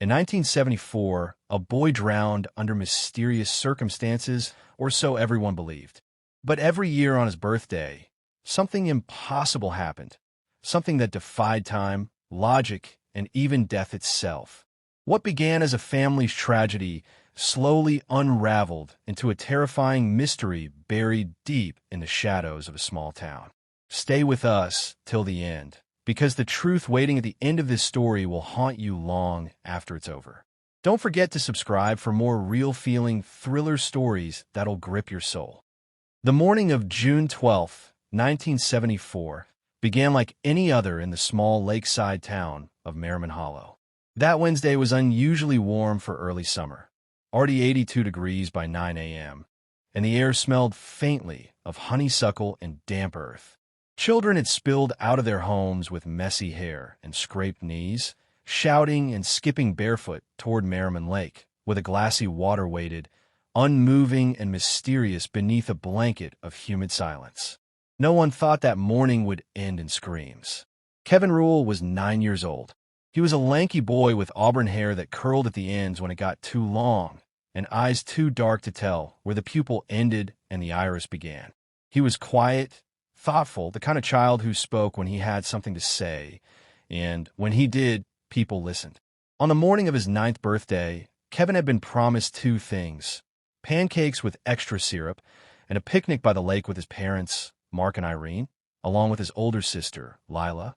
In 1974, a boy drowned under mysterious circumstances, or so everyone believed. But every year on his birthday, something impossible happened, something that defied time, logic, and even death itself. What began as a family's tragedy slowly unraveled into a terrifying mystery buried deep in the shadows of a small town. Stay with us till the end, because the truth waiting at the end of this story will haunt you long after it's over. Don't forget to subscribe for more real-feeling thriller stories that'll grip your soul. The morning of June 12, 1974, began like any other in the small lakeside town of Merriman Hollow. That Wednesday was unusually warm for early summer, already 82 degrees by 9 a.m., and the air smelled faintly of honeysuckle and damp earth. Children had spilled out of their homes with messy hair and scraped knees, shouting and skipping barefoot toward Merriman Lake, where the glassy water waited, unmoving and mysterious beneath a blanket of humid silence. No one thought that morning would end in screams. Kevin Rule was 9 years old. He was a lanky boy with auburn hair that curled at the ends when it got too long, and eyes too dark to tell where the pupil ended and the iris began. He was quiet, thoughtful, the kind of child who spoke when he had something to say, and when he did, people listened. On the morning of his 9th birthday, Kevin had been promised two things: pancakes with extra syrup and a picnic by the lake with his parents, Mark and Irene, along with his older sister, Lila.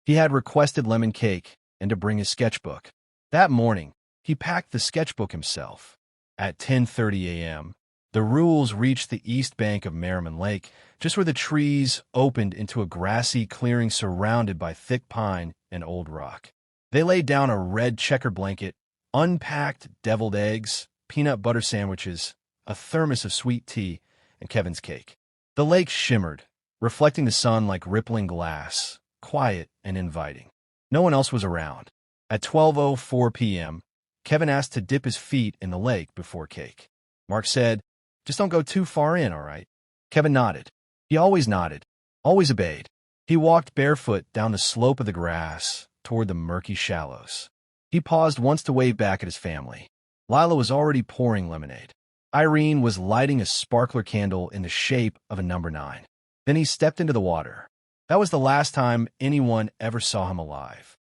He had requested lemon cake and to bring his sketchbook. That morning, he packed the sketchbook himself. At 10:30 a.m., the Rules reached the east bank of Merriman Lake, just where the trees opened into a grassy clearing surrounded by thick pine and old rock. They laid down a red checker blanket, unpacked deviled eggs, peanut butter sandwiches, a thermos of sweet tea, and Kevin's cake. The lake shimmered, reflecting the sun like rippling glass, quiet and inviting. No one else was around. At 12:04 p.m., Kevin asked to dip his feet in the lake before cake. Mark said, "Just don't go too far in, all right?" Kevin nodded. He always nodded, always obeyed. He walked barefoot down the slope of the grass toward the murky shallows. He paused once to wave back at his family. Lila was already pouring lemonade. Irene was lighting a sparkler candle in the shape of a number 9. Then he stepped into the water. That was the last time anyone ever saw him alive.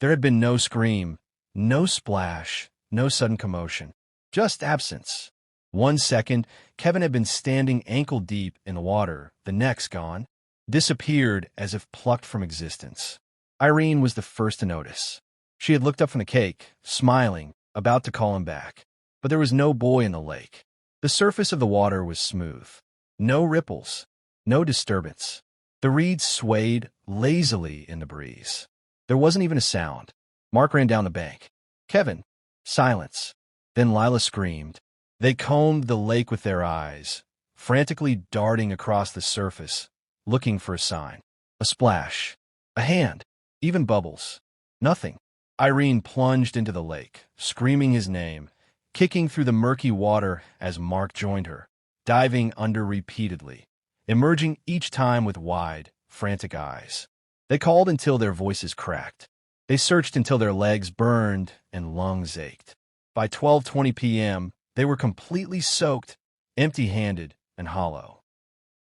There had been no scream, no splash, no sudden commotion, just absence. 1 second, Kevin had been standing ankle-deep in the water, the next gone, disappeared as if plucked from existence. Irene was the first to notice. She had looked up from the cake, smiling, about to call him back. But there was no boy in the lake. The surface of the water was smooth. No ripples, no disturbance. The reeds swayed lazily in the breeze. There wasn't even a sound. Mark ran down the bank. "Kevin!" Silence. Then Lila screamed. They combed the lake with their eyes, frantically darting across the surface, looking for a sign. A splash. A hand. Even bubbles. Nothing. Irene plunged into the lake, screaming his name, kicking through the murky water as Mark joined her, diving under repeatedly, emerging each time with wide, frantic eyes. They called until their voices cracked. They searched until their legs burned and lungs ached. By 12:20 p.m., they were completely soaked, empty-handed, and hollow.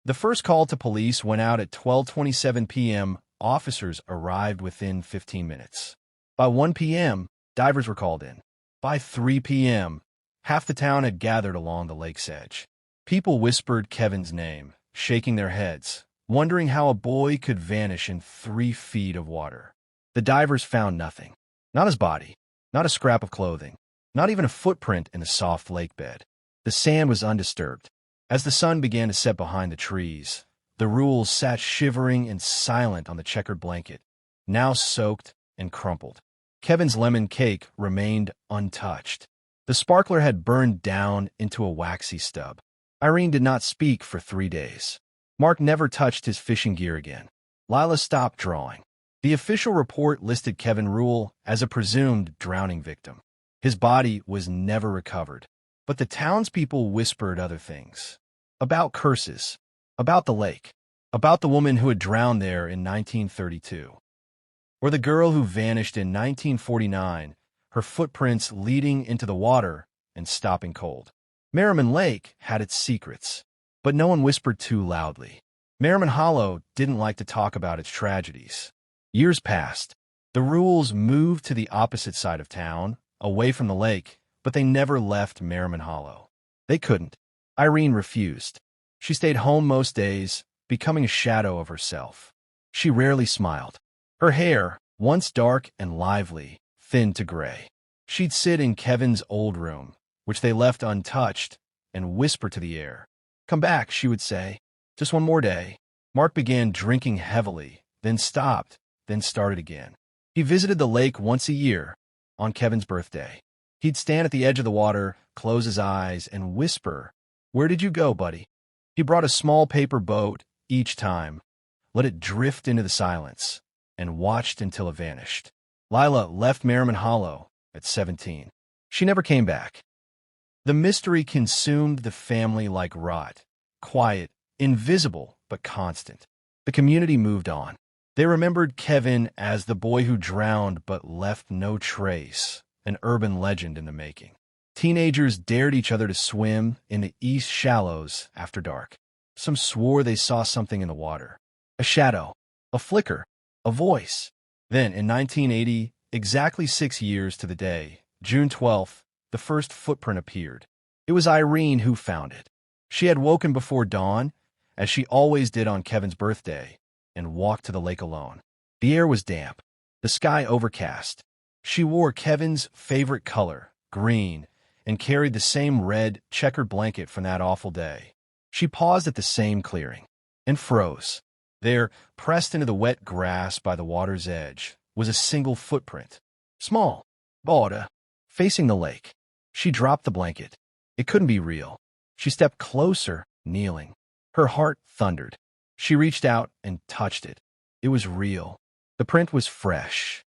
The first call to police went out at 12:27 p.m. Officers arrived within 15 minutes. By 1 p.m., divers were called in. By 3 p.m., half the town had gathered along the lake's edge. People whispered Kevin's name, shaking their heads, wondering how a boy could vanish in 3 feet of water. The divers found nothing. Not his body, not a scrap of clothing, not even a footprint in the soft lake bed. The sand was undisturbed. As the sun began to set behind the trees, the Rules sat shivering and silent on the checkered blanket, now soaked and crumpled. Kevin's lemon cake remained untouched. The sparkler had burned down into a waxy stub. Irene did not speak for 3 days. Mark never touched his fishing gear again. Lila stopped drawing. The official report listed Kevin Rule as a presumed drowning victim. His body was never recovered, but the townspeople whispered other things. About curses, about the lake, about the woman who had drowned there in 1932, or the girl who vanished in 1949 her footprints leading into the water and stopping cold. Merriman Lake had its secrets, but no one whispered too loudly. Merriman Hollow didn't like to talk about its tragedies. Years passed. The rules moved to the opposite side of town, away from the lake, but they never left Merriman Hollow. They couldn't. Irene refused. She stayed home most days, becoming a shadow of herself. She rarely smiled. Her hair, once dark and lively, thinned to gray. She'd sit in Kevin's old room, which they left untouched, and whisper to the air. "Come back," she would say. "Just one more day." Mark began drinking heavily, then stopped, then started again. He visited the lake once a year, on Kevin's birthday. He'd stand at the edge of the water, close his eyes, and whisper, "Where did you go, buddy?" He brought a small paper boat each time, let it drift into the silence, and watched until it vanished. Lila left Merriman Hollow at 17. She never came back. The mystery consumed the family like rot, quiet, invisible, but constant. The community moved on. They remembered Kevin as the boy who drowned but left no trace, an urban legend in the making. Teenagers dared each other to swim in the east shallows after dark. Some swore they saw something in the water. A shadow, a flicker, a voice. Then, in 1980, exactly 6 years to the day, June 12th, the first footprint appeared. It was Irene who found it. She had woken before dawn, as she always did on Kevin's birthday, and walked to the lake alone. The air was damp, the sky overcast. She wore Kevin's favorite color, green, and carried the same red, checkered blanket from that awful day. She paused at the same clearing and froze. There, pressed into the wet grass by the water's edge, was a single footprint. Small, border, facing the lake. She dropped the blanket. It couldn't be real. She stepped closer, kneeling. Her heart thundered. She reached out and touched it. It was real. The print was fresh.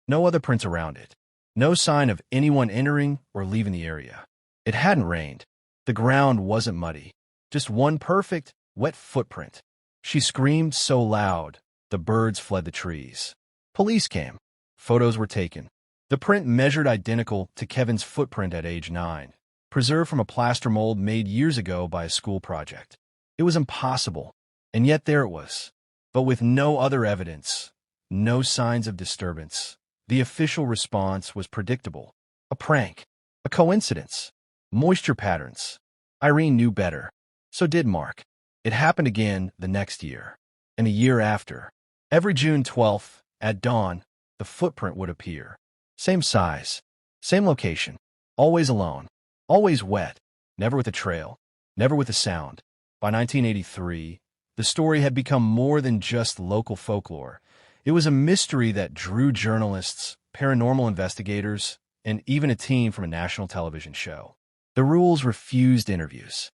No other prints around it. No sign of anyone entering or leaving the area. It hadn't rained. The ground wasn't muddy. Just one perfect, wet footprint. She screamed so loud, the birds fled the trees. Police came. Photos were taken. The print measured identical to Kevin's footprint at age 9, preserved from a plaster mold made years ago by a school project. It was impossible, and yet there it was. But with no other evidence, no signs of disturbance, the official response was predictable. A prank, a coincidence, moisture patterns. Irene knew better. So did Mark. It happened again the next year, and a year after. Every June 12th, at dawn, the footprint would appear. Same size, same location, always alone, always wet, never with a trail, never with a sound. By 1983, the story had become more than just local folklore. It was a mystery that drew journalists, paranormal investigators, and even a team from a national television show. The rules refused interviews.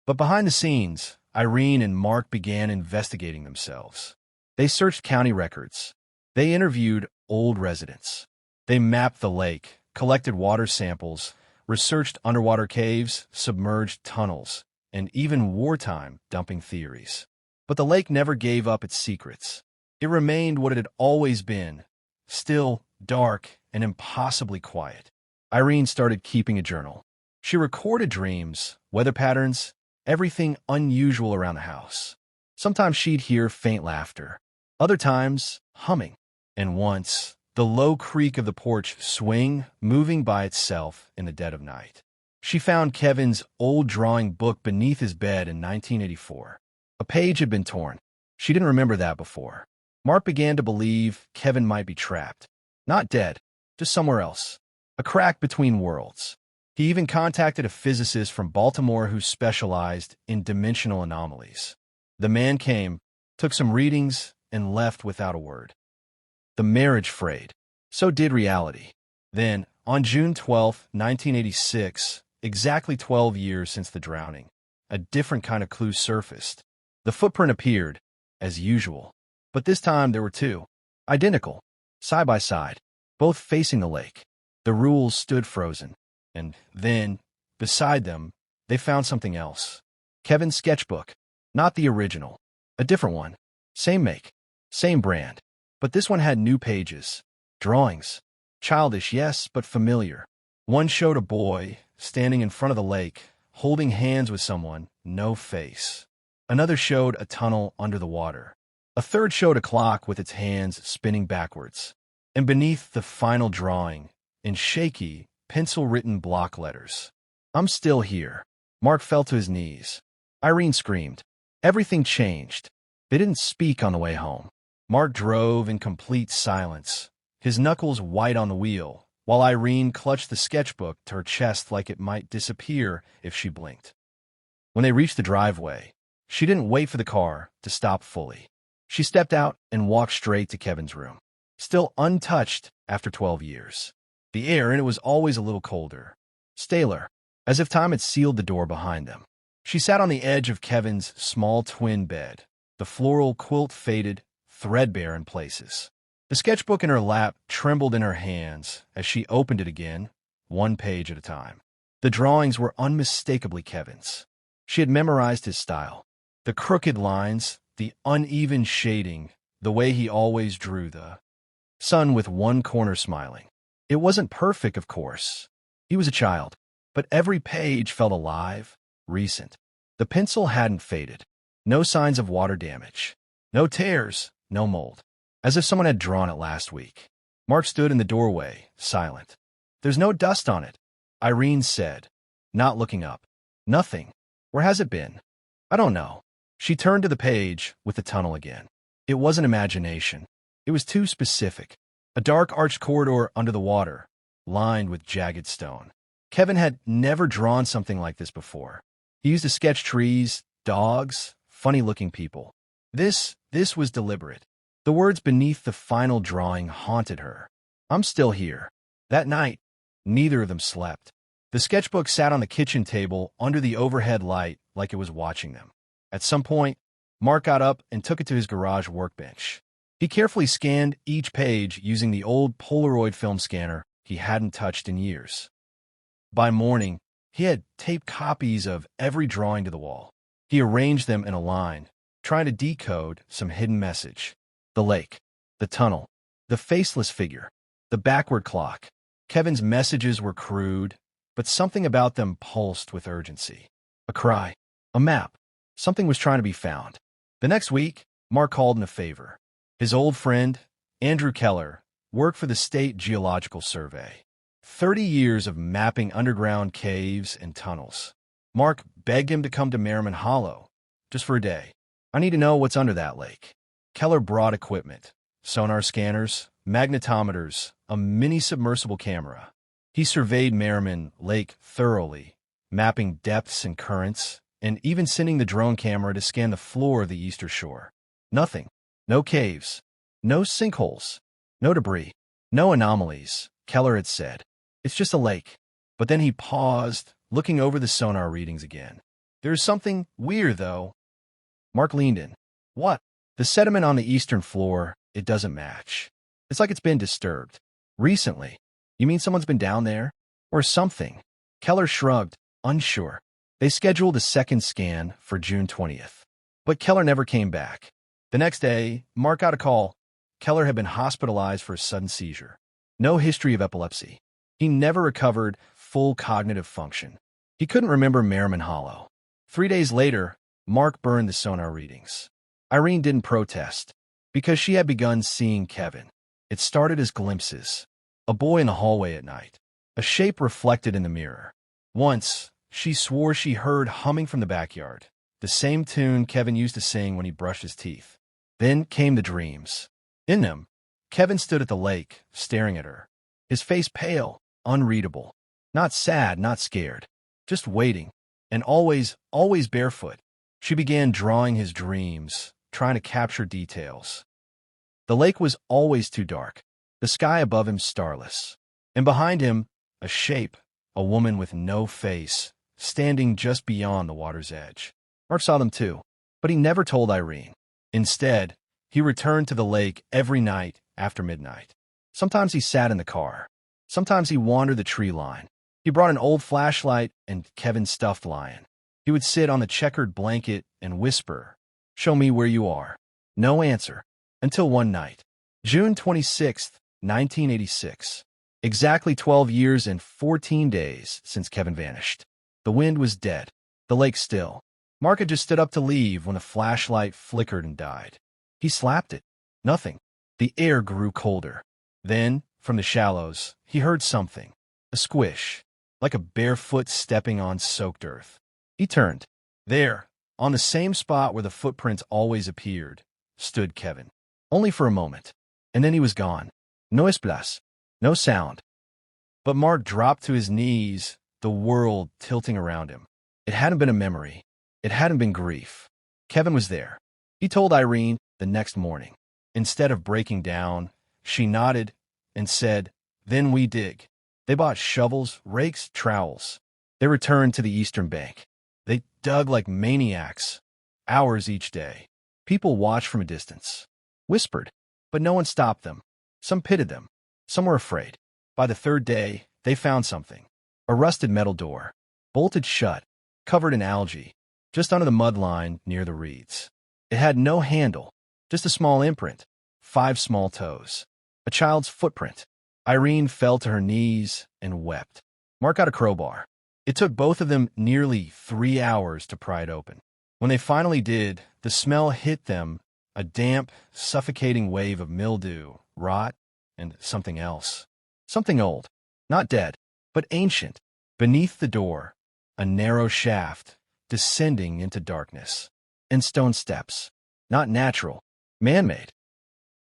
But behind the scenes, Irene and Mark began investigating themselves. They searched county records. They interviewed old residents. They mapped the lake, collected water samples, researched underwater caves, submerged tunnels, and even wartime dumping theories. But the lake never gave up its secrets. It remained what it had always been, still, dark, and impossibly quiet. Irene started keeping a journal. She recorded dreams, weather patterns, everything unusual around the house. Sometimes she'd hear faint laughter, other times humming, and once the low creak of the porch swing moving by itself in the dead of night. She found Kevin's old drawing book beneath his bed in 1984. A page had been torn. She didn't remember that before. Mark began to believe Kevin might be trapped. Not dead, just somewhere else. A crack between worlds. He even contacted a physicist from Baltimore who specialized in dimensional anomalies. The man came, took some readings, and left without a word. The marriage frayed. So did reality. Then, on June 12, 1986, exactly 12 years since the drowning, a different kind of clue surfaced. The footprint appeared, as usual. But this time there were two. Identical. Side by side. Both facing the lake. The rules stood frozen. And then, beside them, they found something else. Kevin's sketchbook. Not the original. A different one. Same make. Same brand. But this one had new pages. Drawings. Childish, yes, but familiar. One showed a boy standing in front of the lake, holding hands with someone, no face. Another showed a tunnel under the water. A third showed a clock with its hands spinning backwards. And beneath the final drawing, in shaky, pencil-written block letters, "I'm still here." Mark fell to his knees. Irene screamed. Everything changed. They didn't speak on the way home. Mark drove in complete silence, his knuckles white on the wheel, while Irene clutched the sketchbook to her chest like it might disappear if she blinked. When they reached the driveway, she didn't wait for the car to stop fully. She stepped out and walked straight to Kevin's room, still untouched after 12 years. The air in it was always a little colder, staler, as if time had sealed the door behind them. She sat on the edge of Kevin's small twin bed, the floral quilt faded, threadbare in places. The sketchbook in her lap trembled in her hands as she opened it again, one page at a time. The drawings were unmistakably Kevin's. She had memorized his style. The crooked lines, the uneven shading, the way he always drew the sun with one corner smiling. It wasn't perfect, of course. He was a child, but every page felt alive, recent. The pencil hadn't faded. No signs of water damage. No tears, no mold. As if someone had drawn it last week. Mark stood in the doorway, silent. "There's no dust on it," Irene said, not looking up. "Nothing. Where has it been?" "I don't know." She turned to the page with the tunnel again. It wasn't imagination. It was too specific. A dark arched corridor under the water, lined with jagged stone. Kevin had never drawn something like this before. He used to sketch trees, dogs, funny-looking people. This was deliberate. The words beneath the final drawing haunted her. "I'm still here." That night, neither of them slept. The sketchbook sat on the kitchen table under the overhead light like it was watching them. At some point, Mark got up and took it to his garage workbench. He carefully scanned each page using the old Polaroid film scanner he hadn't touched in years. By morning, he had taped copies of every drawing to the wall. He arranged them in a line, trying to decode some hidden message. The lake, the tunnel, the faceless figure, the backward clock. Kevin's messages were crude, but something about them pulsed with urgency. A cry, a map. Something was trying to be found. The next week, Mark called in a favor. His old friend, Andrew Keller, worked for the State Geological Survey. 30 years of mapping underground caves and tunnels. Mark begged him to come to Merriman Hollow, just for a day. "I need to know what's under that lake." Keller brought equipment, sonar scanners, magnetometers, a mini-submersible camera. He surveyed Merriman Lake thoroughly, mapping depths and currents, and even sending the drone camera to scan the floor of the eastern shore. Nothing. No caves. No sinkholes. No debris. No anomalies, Keller had said. "It's just a lake." But then he paused, looking over the sonar readings again. "There's something weird, though." Mark leaned in. "What?" "The sediment on the eastern floor, it doesn't match. It's like it's been disturbed. Recently." "You mean someone's been down there? Or something?" Keller shrugged, unsure. They scheduled a second scan for June 20th. But Keller never came back. The next day, Mark got a call. Keller had been hospitalized for a sudden seizure. No history of epilepsy. He never recovered full cognitive function. He couldn't remember Merriman Hollow. 3 days later, Mark burned the sonar readings. Irene didn't protest, because she had begun seeing Kevin. It started as glimpses. A boy in the hallway at night. A shape reflected in the mirror. Once, she swore she heard humming from the backyard, the same tune Kevin used to sing when he brushed his teeth. Then came the dreams. In them, Kevin stood at the lake, staring at her. His face pale, unreadable. Not sad, not scared. Just waiting. And always barefoot. She began drawing his dreams, trying to capture details. The lake was always too dark. The sky above him starless. And behind him, a shape, a woman with no face, standing just beyond the water's edge. Mark saw them too, but he never told Irene. Instead, he returned to the lake every night after midnight. Sometimes he sat in the car. Sometimes he wandered the tree line. He brought an old flashlight and Kevin's stuffed lion. He would sit on the checkered blanket and whisper, "Show me where you are." No answer. Until one night. June 26th, 1986. Exactly 12 years and 14 days since Kevin vanished. The wind was dead, the lake still. Mark had just stood up to leave when the flashlight flickered and died. He slapped it. Nothing. The air grew colder. Then, from the shallows, he heard something. A squish, like a bare foot stepping on soaked earth. He turned. There, on the same spot where the footprints always appeared, stood Kevin. Only for a moment. And then he was gone. No esplas. No sound. But Mark dropped to his knees, the world tilting around him. It hadn't been a memory. It hadn't been grief. Kevin was there. He told Irene the next morning. Instead of breaking down, she nodded and said, "Then we dig." They bought shovels, rakes, trowels. They returned to the eastern bank. They dug like maniacs, hours each day. People watched from a distance, whispered, but no one stopped them. Some pitied them. Some were afraid. By the third day, they found something. A rusted metal door, bolted shut, covered in algae, just under the mud line near the reeds. It had no handle, just a small imprint, 5 small toes, a child's footprint. Irene fell to her knees and wept. Mark got a crowbar. It took both of them nearly 3 hours to pry it open. When they finally did, the smell hit them, a damp, suffocating wave of mildew, rot, and something else. Something old, not dead, but ancient. Beneath the door, a narrow shaft, descending into darkness. And stone steps. Not natural, man-made.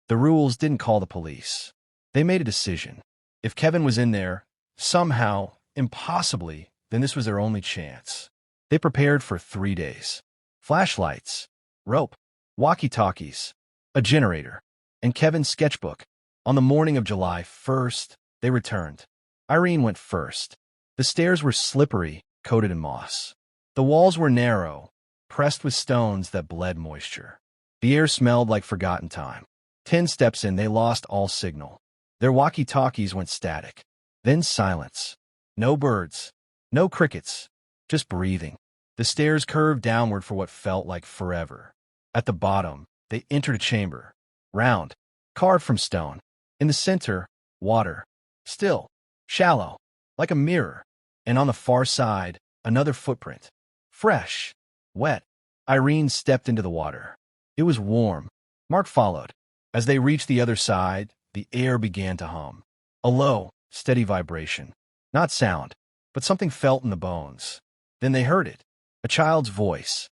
The rules didn't call the police. They made a decision. If Kevin was in there, somehow, impossibly, then this was their only chance. They prepared for 3 days. Flashlights, rope, walkie-talkies, a generator, and Kevin's sketchbook. On the morning of July 1st, they returned. Irene went first. The stairs were slippery, coated in moss. The walls were narrow, pressed with stones that bled moisture. The air smelled like forgotten time. 10 steps in, they lost all signal. Their walkie-talkies went static. Then silence. No birds. No crickets. Just breathing. The stairs curved downward for what felt like forever. At the bottom, they entered a chamber. Round. Carved from stone. In the center, water. Still. Shallow. Like a mirror. And on the far side, another footprint. Fresh. Wet. Irene stepped into the water. It was warm. Mark followed. As they reached the other side, the air began to hum. A low, steady vibration. Not sound, but something felt in the bones. Then they heard it. A child's voice.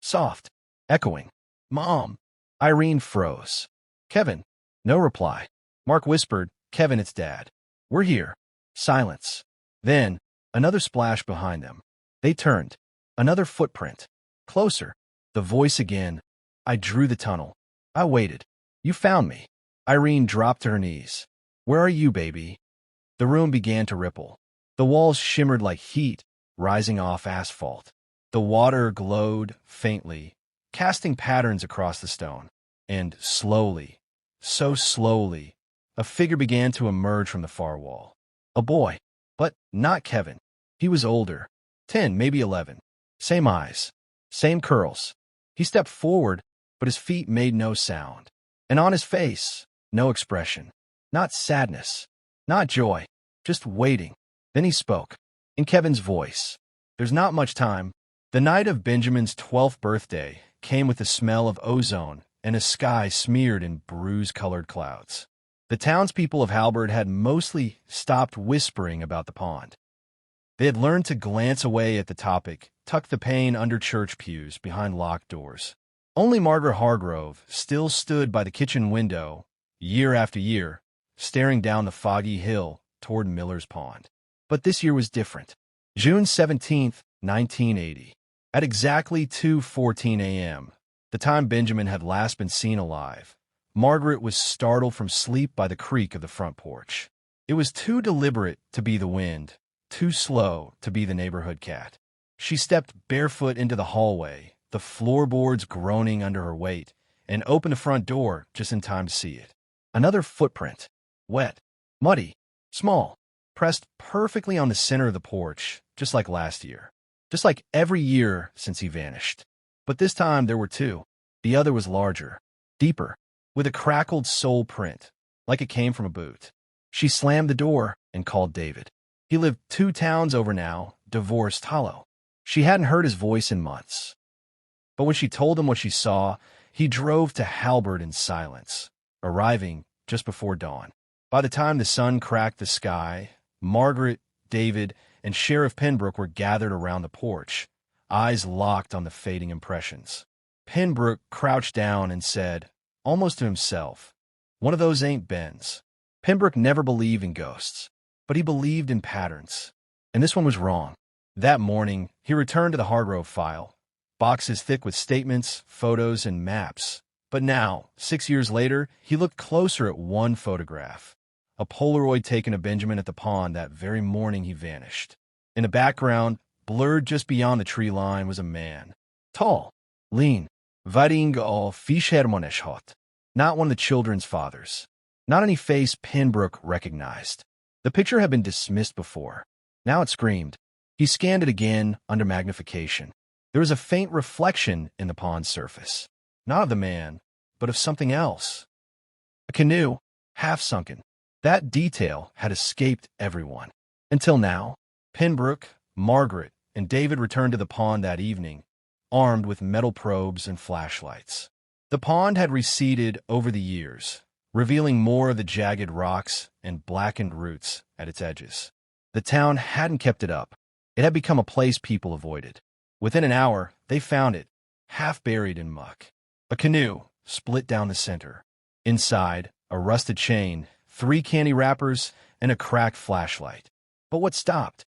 Soft. Echoing. "Mom." Irene froze. "Kevin." No reply. Mark whispered, "Kevin, it's Dad. We're here." Silence. Then, another splash behind them. They turned. Another footprint. Closer. The voice again. "I drew the tunnel. I waited. You found me." Irene dropped to her knees. "Where are you, baby?" The room began to ripple. The walls shimmered like heat rising off asphalt. The water glowed faintly, casting patterns across the stone. And slowly, so slowly, a figure began to emerge from the far wall. A boy, but not Kevin. He was older, 10, maybe 11. Same eyes, same curls. He stepped forward, but his feet made no sound. And on his face, no expression. Not sadness, not joy, just waiting. Then he spoke, in Kevin's voice. "There's not much time." The night of Benjamin's 12th birthday came with the smell of ozone and a sky smeared in bruise-colored clouds. The townspeople of Halberd had mostly stopped whispering about the pond. They had learned to glance away at the topic, tuck the pain under church pews behind locked doors. Only Margaret Hargrove still stood by the kitchen window, year after year, staring down the foggy hill toward Miller's Pond. But this year was different. June 17th, 1980. At exactly 2:14 a.m., the time Benjamin had last been seen alive, Margaret was startled from sleep by the creak of the front porch. It was too deliberate to be the wind, too slow to be the neighborhood cat. She stepped barefoot into the hallway, the floorboards groaning under her weight, and opened the front door just in time to see it. Another footprint. Wet, muddy, small, pressed perfectly on the center of the porch, just like last year. Just like every year since he vanished. But this time there were two. The other was larger, deeper, with a crackled sole print, like it came from a boot. She slammed the door and called David. He lived 2 towns over now, divorced hollow. She hadn't heard his voice in months. But when she told him what she saw, he drove to Halbert in silence, arriving just before dawn. By the time the sun cracked the sky, Margaret, David, and Sheriff Pembroke were gathered around the porch, eyes locked on the fading impressions. Pembroke crouched down and said, almost to himself, "One of those ain't Ben's." Pembroke never believed in ghosts, but he believed in patterns. And this one was wrong. That morning, he returned to the Hargrove file, boxes thick with statements, photos, and maps. But now, 6 years later, he looked closer at one photograph, a Polaroid taken of Benjamin at the pond that very morning he vanished. In the background, blurred just beyond the tree line, was a man. Tall, lean, varing all fishermaneshot. Not one of the children's fathers. Not any face Pembroke recognized. The picture had been dismissed before. Now it screamed. He scanned it again under magnification. There was a faint reflection in the pond's surface. Not of the man, but of something else. A canoe, half sunken. That detail had escaped everyone. Until now, Pembroke, Margaret, and David returned to the pond that evening, armed with metal probes and flashlights. The pond had receded over the years, revealing more of the jagged rocks and blackened roots at its edges. The town hadn't kept it up. It had become a place people avoided. Within an hour, they found it, half buried in muck. A canoe, split down the center. Inside, a rusted chain, 3 candy wrappers, and a cracked flashlight. But what stopped?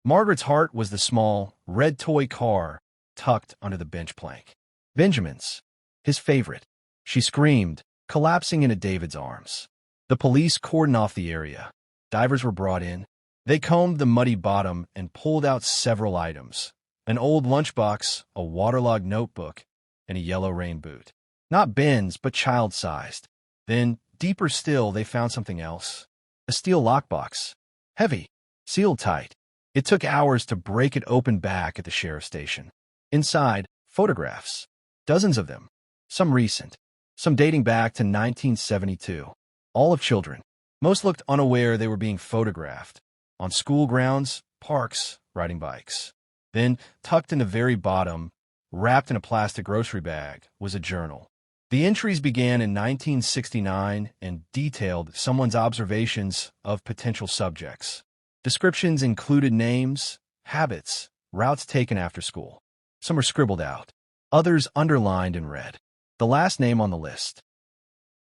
Margaret's heart was the small, red toy car tucked under the bench plank. Benjamin's, his favorite. She screamed, collapsing into David's arms. The police cordoned off the area. Divers were brought in. They combed the muddy bottom and pulled out several items. An old lunchbox, a waterlogged notebook, and a yellow rain boot. Not Ben's, but child-sized. Then, deeper still, they found something else. A steel lockbox. Heavy, sealed tight. It took hours to break it open back at the sheriff's station. Inside, photographs. Dozens of them. Some recent. Some dating back to 1972. All of children. Most looked unaware they were being photographed. On school grounds, parks, riding bikes. Then, tucked in the very bottom, wrapped in a plastic grocery bag, was a journal. The entries began in 1969 and detailed someone's observations of potential subjects. Descriptions included names, habits, routes taken after school. Some were scribbled out, others underlined in red. The last name on the list.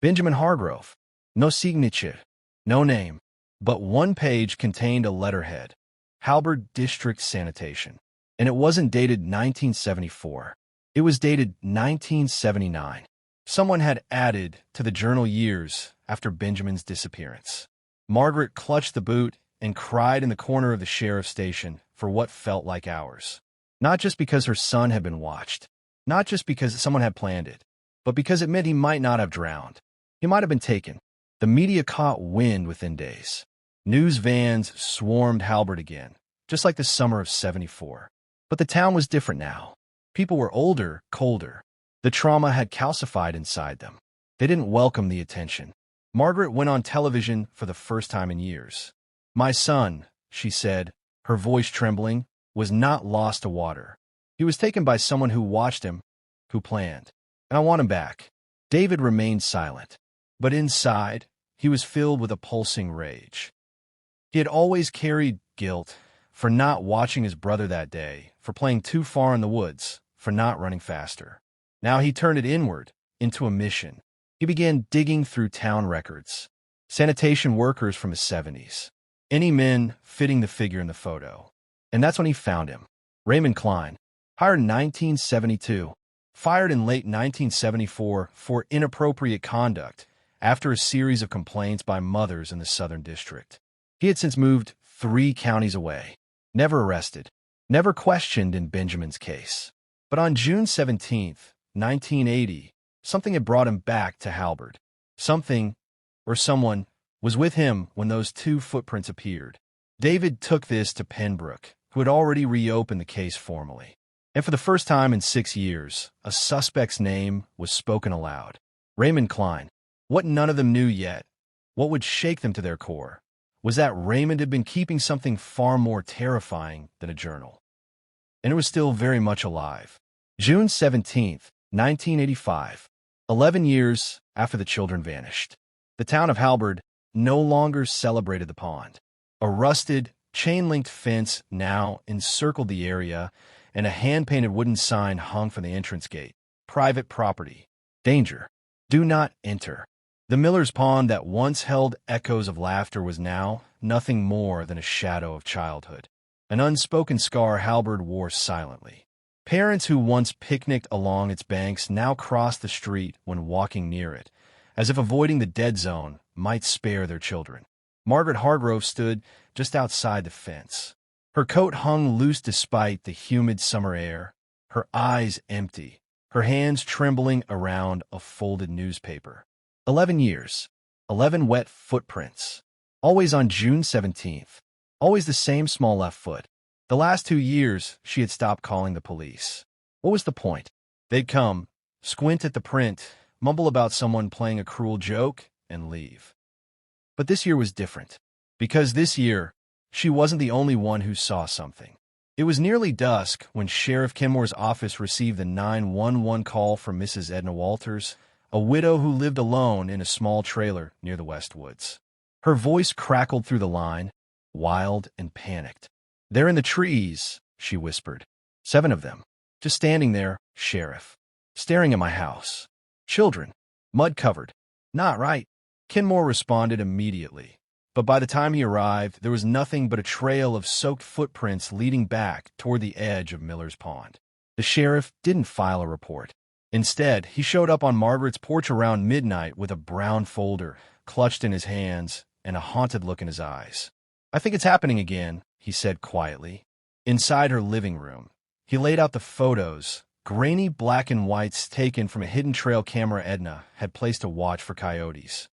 Benjamin Hargrove. No signature, no name, but one page contained a letterhead. Halbert District Sanitation. And it wasn't dated 1974. It was dated 1979. Someone had added to the journal years after Benjamin's disappearance. Margaret clutched the boot and cried in the corner of the sheriff's station for what felt like hours. Not just because her son had been watched, not just because someone had planned it, but because it meant he might not have drowned. He might have been taken. The media caught wind within days. News vans swarmed Halbert again, just like the summer of '74. But the town was different now. People were older, colder. The trauma had calcified inside them. They didn't welcome the attention. Margaret went on television for the first time in years. My son, she said, her voice trembling, was not lost to water. He was taken by someone who watched him, who planned. And I want him back. David remained silent. But inside, he was filled with a pulsing rage. He had always carried guilt for not watching his brother that day, for playing too far in the woods, for not running faster. Now he turned it inward, into a mission. He began digging through town records. Sanitation workers from his 70s. Any men fitting the figure in the photo. And that's when he found him. Raymond Klein, hired in 1972, fired in late 1974 for inappropriate conduct after a series of complaints by mothers in the Southern District. He had since moved 3 counties away. Never arrested, never questioned in Benjamin's case. But on June 17, 1980, something had brought him back to Halbert. Something, or someone, was with him when those 2 footprints appeared. David took this to Pembroke, who had already reopened the case formally. And for the first time in 6 years, a suspect's name was spoken aloud. Raymond Klein. What none of them knew yet What would shake them to their core was that Raymond had been keeping something far more terrifying than a journal. And it was still very much alive. June 17th, 1985, 11 years after the children vanished. The town of Halberd no longer celebrated the pond. A rusted, chain-linked fence now encircled the area, and a hand-painted wooden sign hung from the entrance gate. Private property. Danger. Do not enter. The Miller's Pond that once held echoes of laughter was now nothing more than a shadow of childhood. An unspoken scar Halberd wore silently. Parents who once picnicked along its banks now crossed the street when walking near it, as if avoiding the dead zone might spare their children. Margaret Hargrove stood just outside the fence. Her coat hung loose despite the humid summer air, her eyes empty, her hands trembling around a folded newspaper. 11 years, 11 wet footprints. Always on June 17th. Always the same small left foot. The last 2 years, she had stopped calling the police. What was the point? They'd come, squint at the print, mumble about someone playing a cruel joke, and leave. But this year was different. Because this year, she wasn't the only one who saw something. It was nearly dusk when Sheriff Kenmore's office received the 911 call from Mrs. Edna Walters, a widow who lived alone in a small trailer near the West Woods. Her voice crackled through the line, wild and panicked. "They're in the trees," she whispered. 7 of them. Just standing there, Sheriff. Staring at my house. Children. Mud-covered. Not right. Kenmore responded immediately. But by the time he arrived, there was nothing but a trail of soaked footprints leading back toward the edge of Miller's Pond. The sheriff didn't file a report. Instead, he showed up on Margaret's porch around midnight with a brown folder clutched in his hands and a haunted look in his eyes. "I think it's happening again," he said quietly. Inside her living room, he laid out the photos, grainy black and whites taken from a hidden trail camera Edna had placed to watch for coyotes.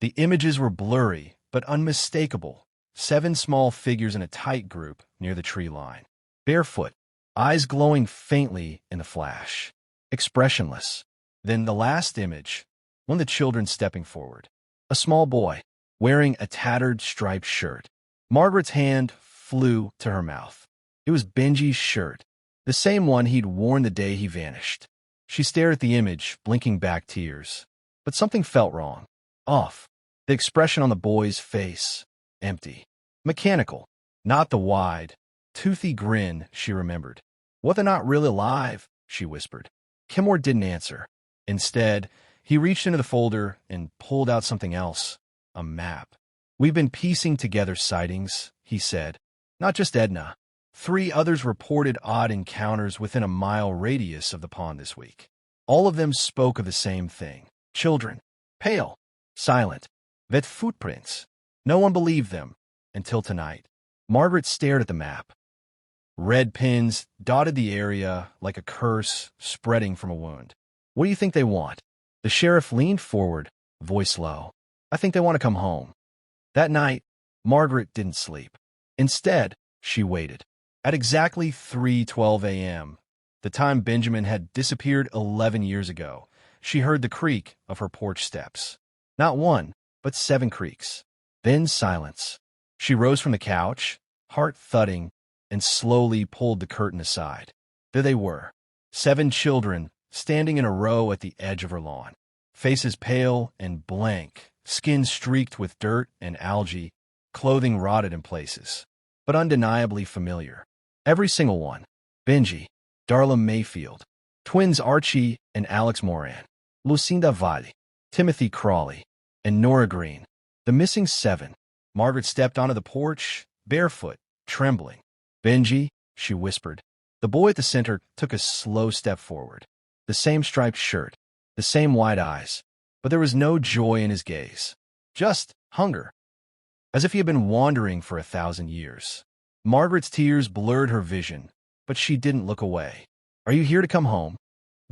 The images were blurry but unmistakable. 7 small figures in a tight group near the tree line. Barefoot, eyes glowing faintly in the flash. Expressionless. Then the last image, one of the children stepping forward. A small boy, wearing a tattered striped shirt. Margaret's hand flew to her mouth. It was Benji's shirt, the same one he'd worn the day he vanished. She stared at the image, blinking back tears. But something felt wrong. Off. The expression on the boy's face. Empty. Mechanical. Not the wide, toothy grin she remembered. "What, they're not really alive?" she whispered. Kenmore didn't answer. Instead, he reached into the folder and pulled out something else. A map. "We've been piecing together sightings," he said. "Not just Edna. 3 others reported odd encounters within a mile radius of the pond this week. All of them spoke of the same thing. Children. Pale. Silent. Vet footprints. No one believed them. Until tonight." Margaret stared at the map. Red pins dotted the area like a curse spreading from a wound. "What do you think they want?" The sheriff leaned forward, voice low. "I think they want to come home." That night, Margaret didn't sleep. Instead, she waited. At exactly 3:12 a.m., the time Benjamin had disappeared 11 years ago, she heard the creak of her porch steps. Not 1, but 7 creaks. Then silence. She rose from the couch, heart thudding, and slowly pulled the curtain aside. There they were, 7 children standing in a row at the edge of her lawn. Faces pale and blank, skin streaked with dirt and algae, clothing rotted in places, but undeniably familiar. Every single one. Benji, Darla Mayfield, twins Archie and Alex Moran, Lucinda Valle, Timothy Crawley, and Nora Green. The missing 7. Margaret stepped onto the porch, barefoot, trembling. "Benji," she whispered. The boy at the center took a slow step forward. The same striped shirt, the same wide eyes, but there was no joy in his gaze. Just hunger. As if he had been wandering for 1,000 years. Margaret's tears blurred her vision, but she didn't look away. "Are you here to come home?"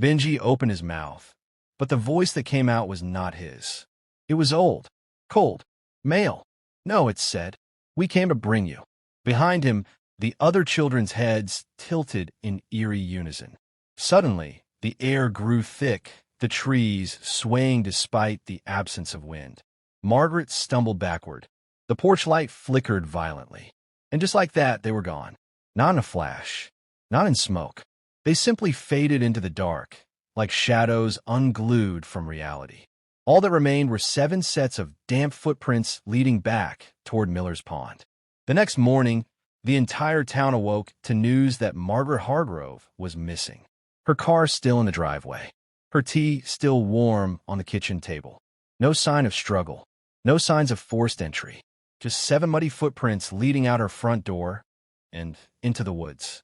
Benji opened his mouth, but the voice that came out was not his. It was old, cold, male. "No," it said. "We came to bring you." Behind him, the other children's heads tilted in eerie unison. Suddenly, the air grew thick, the trees swaying despite the absence of wind. Margaret stumbled backward. The porch light flickered violently. And just like that, they were gone. Not in a flash. Not in smoke. They simply faded into the dark, like shadows unglued from reality. All that remained were 7 sets of damp footprints leading back toward Miller's Pond. The next morning, the entire town awoke to news that Margaret Hargrove was missing. Her car still in the driveway. Her tea still warm on the kitchen table. No sign of struggle. No signs of forced entry. Just 7 muddy footprints leading out her front door and into the woods.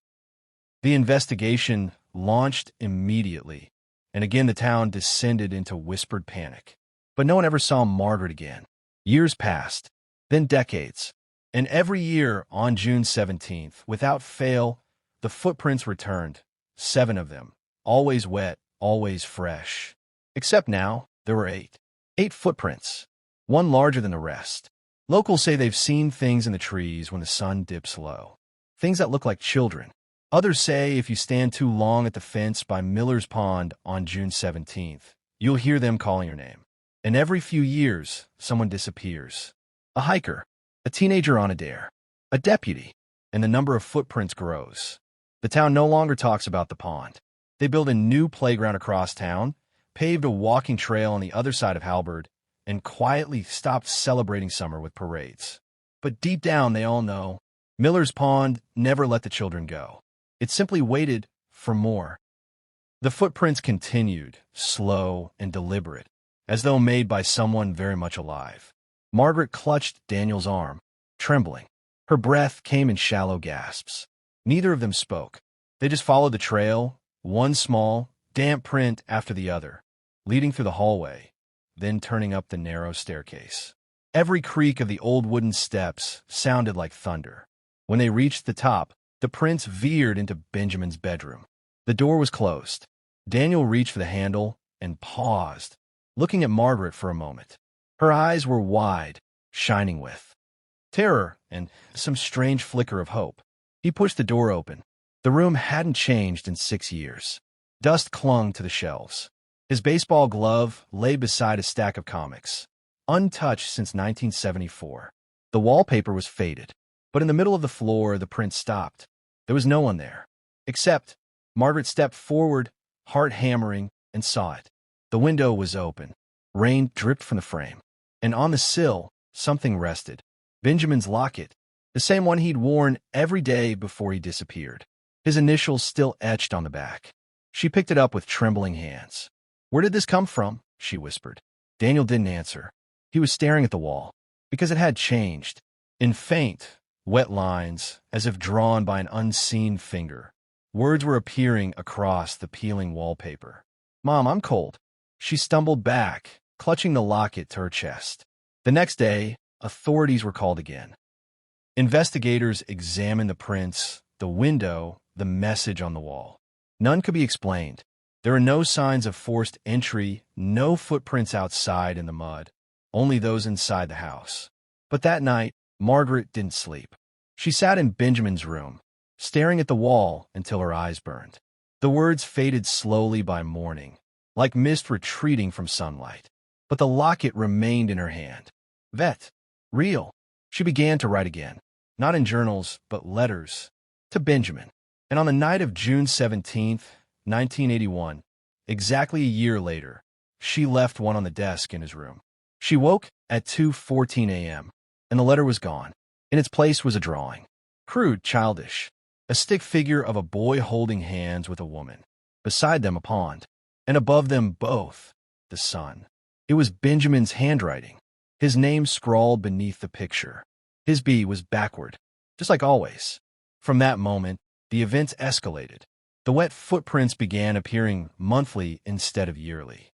The investigation launched immediately, and again the town descended into whispered panic. But no one ever saw Margaret again. Years passed, then decades, and every year on June 17th, without fail, the footprints returned. 7 of them, always wet, always fresh. Except now, there were 8. 8 footprints, one larger than the rest. Locals say they've seen things in the trees when the sun dips low. Things that look like children. Others say if you stand too long at the fence by Miller's Pond on June 17th, you'll hear them calling your name. And every few years, someone disappears. A hiker, a teenager on a dare, a deputy, and the number of footprints grows. The town no longer talks about the pond. They built a new playground across town, paved a walking trail on the other side of Halberd, and quietly stopped celebrating summer with parades. But deep down, they all know, Miller's Pond never let the children go. It simply waited for more. The footprints continued, slow and deliberate, as though made by someone very much alive. Margaret clutched Daniel's arm, trembling. Her breath came in shallow gasps. Neither of them spoke. They just followed the trail, one small, damp print after the other, leading through the hallway, then turning up the narrow staircase. Every creak of the old wooden steps sounded like thunder. When they reached the top, the prints veered into Benjamin's bedroom. The door was closed. Daniel reached for the handle and paused, looking at Margaret for a moment. Her eyes were wide, shining with terror and some strange flicker of hope. He pushed the door open. The room hadn't changed in 6 years. Dust clung to the shelves. His baseball glove lay beside a stack of comics, untouched since 1974. The wallpaper was faded, but in the middle of the floor, the print stopped. There was no one there, except Margaret stepped forward, heart hammering, and saw it. The window was open. Rain dripped from the frame, and on the sill, something rested. Benjamin's locket, the same one he'd worn every day before he disappeared. His initials still etched on the back. She picked it up with trembling hands. "Where did this come from?" she whispered. Daniel didn't answer. He was staring at the wall, because it had changed. In faint, wet lines, as if drawn by an unseen finger, words were appearing across the peeling wallpaper. "Mom, I'm cold." She stumbled back, clutching the locket to her chest. The next day, authorities were called again. Investigators examined the prints, the window, the message on the wall. None could be explained. There were no signs of forced entry, no footprints outside in the mud, only those inside the house. But that night, Margaret didn't sleep. She sat in Benjamin's room, staring at the wall until her eyes burned. The words faded slowly by morning, like mist retreating from sunlight. But the locket remained in her hand. Vet. Real. She began to write again, not in journals, but letters, to Benjamin. And on the night of June 17th, 1981, exactly a year later, she left one on the desk in his room. She woke at 2:14 a.m., and the letter was gone. In its place was a drawing. Crude, childish. A stick figure of a boy holding hands with a woman. Beside them, a pond. And above them both, the sun. It was Benjamin's handwriting. His name scrawled beneath the picture. His B was backward, just like always. From that moment, the events escalated. The wet footprints began appearing monthly instead of yearly.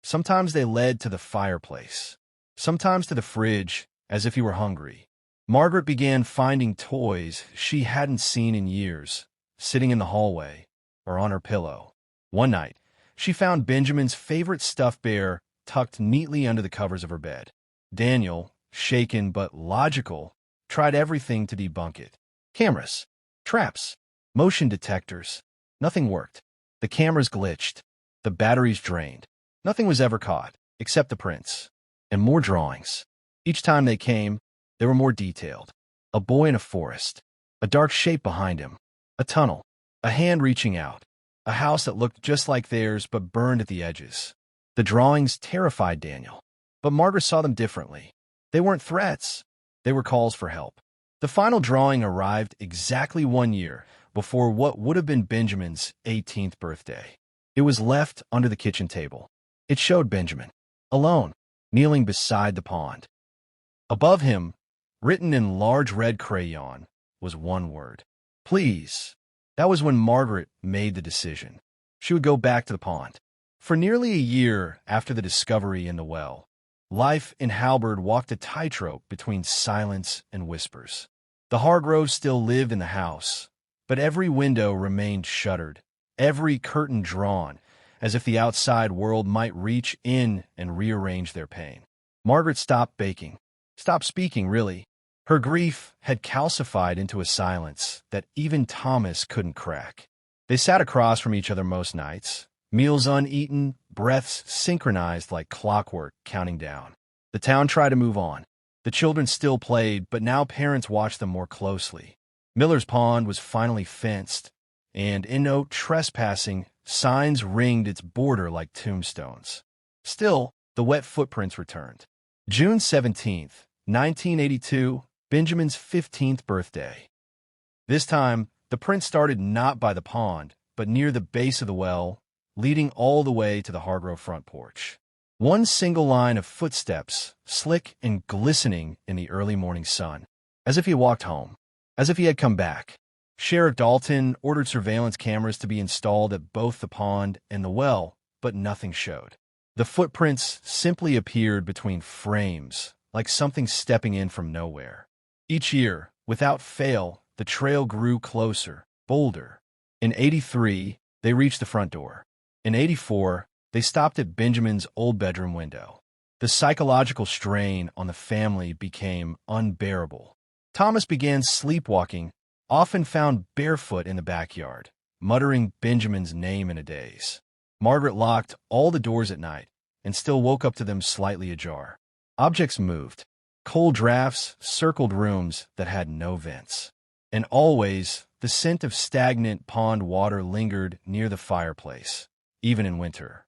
Sometimes they led to the fireplace, sometimes to the fridge, as if he were hungry. Margaret began finding toys she hadn't seen in years, sitting in the hallway or on her pillow. One night, she found Benjamin's favorite stuffed bear tucked neatly under the covers of her bed. Daniel, shaken but logical, tried everything to debunk it. Cameras, traps, motion detectors. Nothing worked. The cameras glitched. The batteries drained. Nothing was ever caught, except the prints. and more drawings. Each time they came, they were more detailed. A boy in a forest, a dark shape behind him, a tunnel, a hand reaching out, a house that looked just like theirs but burned at the edges. The drawings terrified Daniel, but Margaret saw them differently. They weren't threats, they were calls for help. The final drawing arrived exactly 1 year before what would have been Benjamin's 18th birthday. It was left under the kitchen table. It showed Benjamin, alone, kneeling beside the pond. Above him, written in large red crayon, was one word: please. That was when Margaret made the decision. She would go back to the pond. For nearly a year after the discovery in the well, life in Halberd walked a tightrope between silence and whispers. The Hargroves still lived in the house, but every window remained shuttered, every curtain drawn, as if the outside world might reach in and rearrange their pain. Margaret stopped baking, stopped speaking, really. Her grief had calcified into a silence that even Thomas couldn't crack. They sat across from each other most nights, meals uneaten, breaths synchronized like clockwork, counting down. The town tried to move on. The children still played, but now parents watched them more closely. Miller's Pond was finally fenced, and in no trespassing, signs ringed its border like tombstones. Still, the wet footprints returned. June 17th, 1982, Benjamin's 15th birthday. This time, the prints started not by the pond, but near the base of the well, leading all the way to the Hargrove front porch. One single line of footsteps, slick and glistening in the early morning sun, as if he walked home, as if he had come back. Sheriff Dalton ordered surveillance cameras to be installed at both the pond and the well, but nothing showed. The footprints simply appeared between frames, like something stepping in from nowhere. Each year, without fail, the trail grew closer, bolder. In 83, they reached the front door. In 84, they stopped at Benjamin's old bedroom window. The psychological strain on the family became unbearable. Thomas began sleepwalking, often found barefoot in the backyard, muttering Benjamin's name in a daze. Margaret locked all the doors at night and still woke up to them slightly ajar. Objects moved. Cold drafts circled rooms that had no vents. And always, the scent of stagnant pond water lingered near the fireplace, even in winter.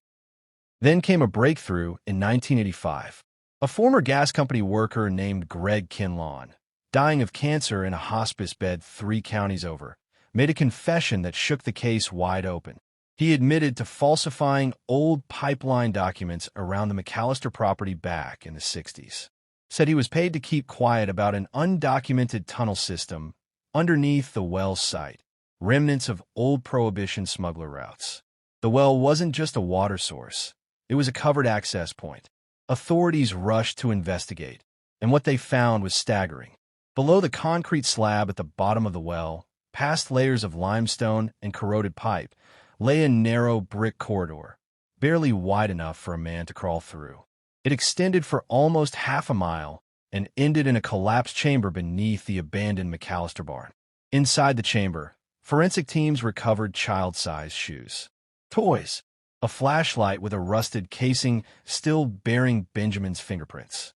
Then came a breakthrough in 1985. A former gas company worker named Greg Kinlawn, dying of cancer in a hospice bed 3 counties over, made a confession that shook the case wide open. He admitted to falsifying old pipeline documents around the McAllister property back in the 60s. Said he was paid to keep quiet about an undocumented tunnel system underneath the well site, remnants of old Prohibition smuggler routes. The well wasn't just a water source. It was a covered access point. Authorities rushed to investigate, and what they found was staggering. Below the concrete slab at the bottom of the well, past layers of limestone and corroded pipe, lay a narrow brick corridor, barely wide enough for a man to crawl through. It extended for almost half a mile and ended in a collapsed chamber beneath the abandoned McAllister barn. Inside the chamber, forensic teams recovered child-sized shoes, toys, a flashlight with a rusted casing still bearing Benjamin's fingerprints.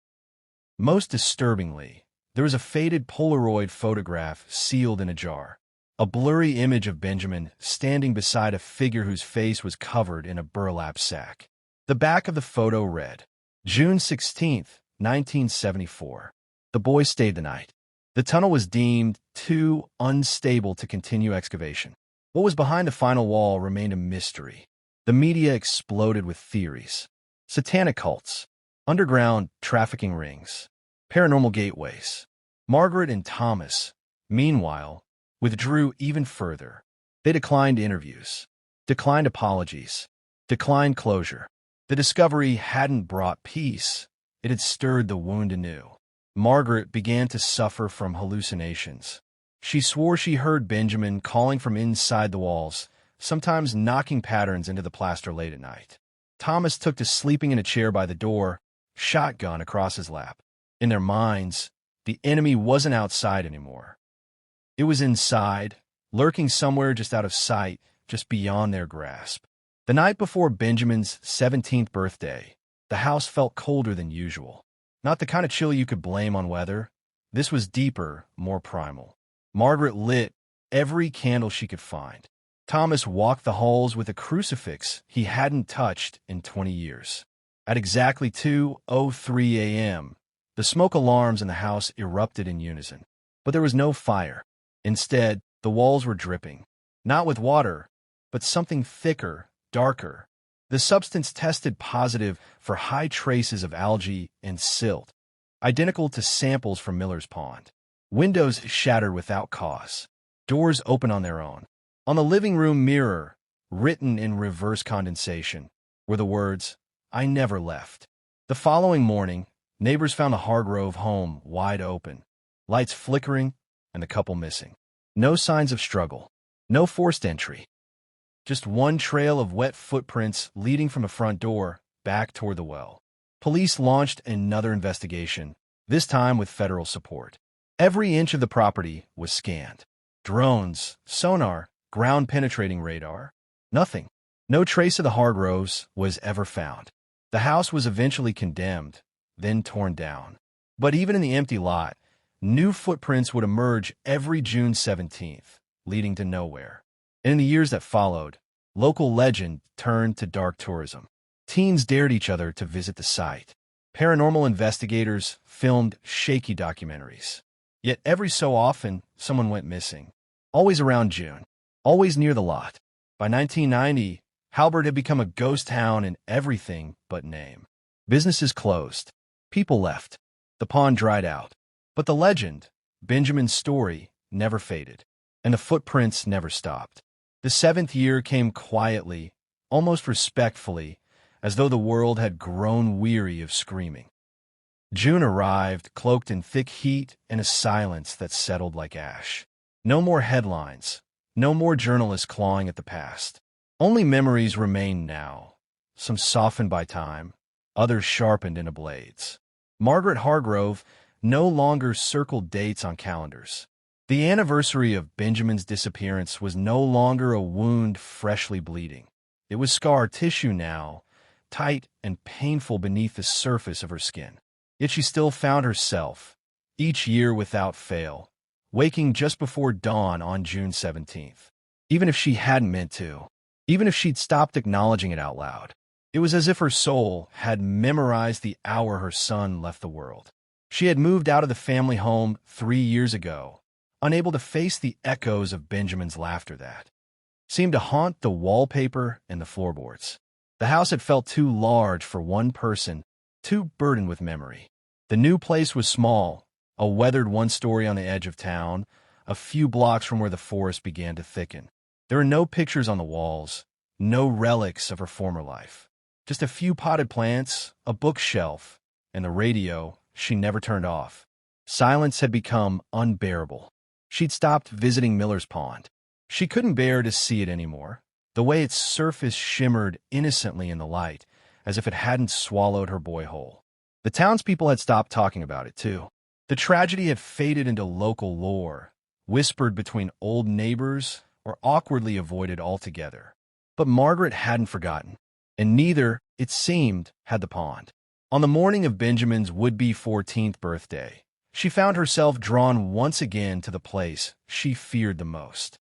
Most disturbingly, there was a faded Polaroid photograph sealed in a jar, a blurry image of Benjamin standing beside a figure whose face was covered in a burlap sack. The back of the photo read, June 16, 1974. The boy stayed the night. The tunnel was deemed too unstable to continue excavation. What was behind the final wall remained a mystery. The media exploded with theories. Satanic cults, underground trafficking rings, paranormal gateways. Margaret and Thomas, meanwhile, withdrew even further. They declined interviews, declined apologies, declined closure. The discovery hadn't brought peace. It had stirred the wound anew. Margaret began to suffer from hallucinations. She swore she heard Benjamin calling from inside the walls, sometimes knocking patterns into the plaster late at night. Thomas took to sleeping in a chair by the door, shotgun across his lap. In their minds, the enemy wasn't outside anymore. It was inside, lurking somewhere just out of sight, just beyond their grasp. The night before Benjamin's 17th birthday, The house felt colder than usual. Not the kind of chill you could blame on weather. This was deeper, more primal. Margaret lit every candle she could find. Thomas walked the halls with a crucifix he hadn't touched in 20 years. At exactly 2:03 a.m., the smoke alarms in the house erupted in unison. But there was no fire. Instead, the walls were dripping. Not with water, but something thicker, darker. The substance tested positive for high traces of algae and silt, identical to samples from Miller's Pond. Windows shattered without cause. Doors open on their own. On the living room mirror, written in reverse condensation, were the words, "I never left." The following morning, neighbors found the Hargrove home wide open, lights flickering, and the couple missing. No signs of struggle. No forced entry. Just one trail of wet footprints leading from the front door back toward the well. Police launched another investigation, this time with federal support. Every inch of the property was scanned. Drones, sonar, ground-penetrating radar. Nothing. No trace of the Hargroves was ever found. The house was eventually condemned, then torn down. But even in the empty lot, new footprints would emerge every June 17th, leading to nowhere. And in the years that followed, local legend turned to dark tourism. Teens dared each other to visit the site. Paranormal investigators filmed shaky documentaries. Yet every so often, someone went missing. Always around June. Always near the lot. By 1990, Halbert had become a ghost town in everything but name. Businesses closed. People left. The pond dried out. But the legend, Benjamin's story, never faded. And the footprints never stopped. The seventh year came quietly, almost respectfully, as though the world had grown weary of screaming. June arrived, cloaked in thick heat and a silence that settled like ash. No more headlines, no more journalists clawing at the past. Only memories remained now, some softened by time, others sharpened into blades. Margaret Hargrove no longer circled dates on calendars. The anniversary of Benjamin's disappearance was no longer a wound freshly bleeding. It was scar tissue now, tight and painful beneath the surface of her skin. Yet she still found herself, each year without fail, waking just before dawn on June 17th. Even if she hadn't meant to, even if she'd stopped acknowledging it out loud, it was as if her soul had memorized the hour her son left the world. She had moved out of the family home 3 years ago, unable to face the echoes of Benjamin's laughter that seemed to haunt the wallpaper and the floorboards. The house had felt too large for one person, too burdened with memory. The new place was small, a weathered one-story on the edge of town, a few blocks from where the forest began to thicken. There were no pictures on the walls, no relics of her former life. Just a few potted plants, a bookshelf, and the radio she never turned off. Silence had become unbearable. She'd stopped visiting Miller's Pond. She couldn't bear to see it anymore, the way its surface shimmered innocently in the light, as if it hadn't swallowed her boy whole. The townspeople had stopped talking about it, too. The tragedy had faded into local lore, whispered between old neighbors or awkwardly avoided altogether. But Margaret hadn't forgotten, and neither, it seemed, had the pond. On the morning of Benjamin's would-be 14th birthday, she found herself drawn once again to the place she feared the most.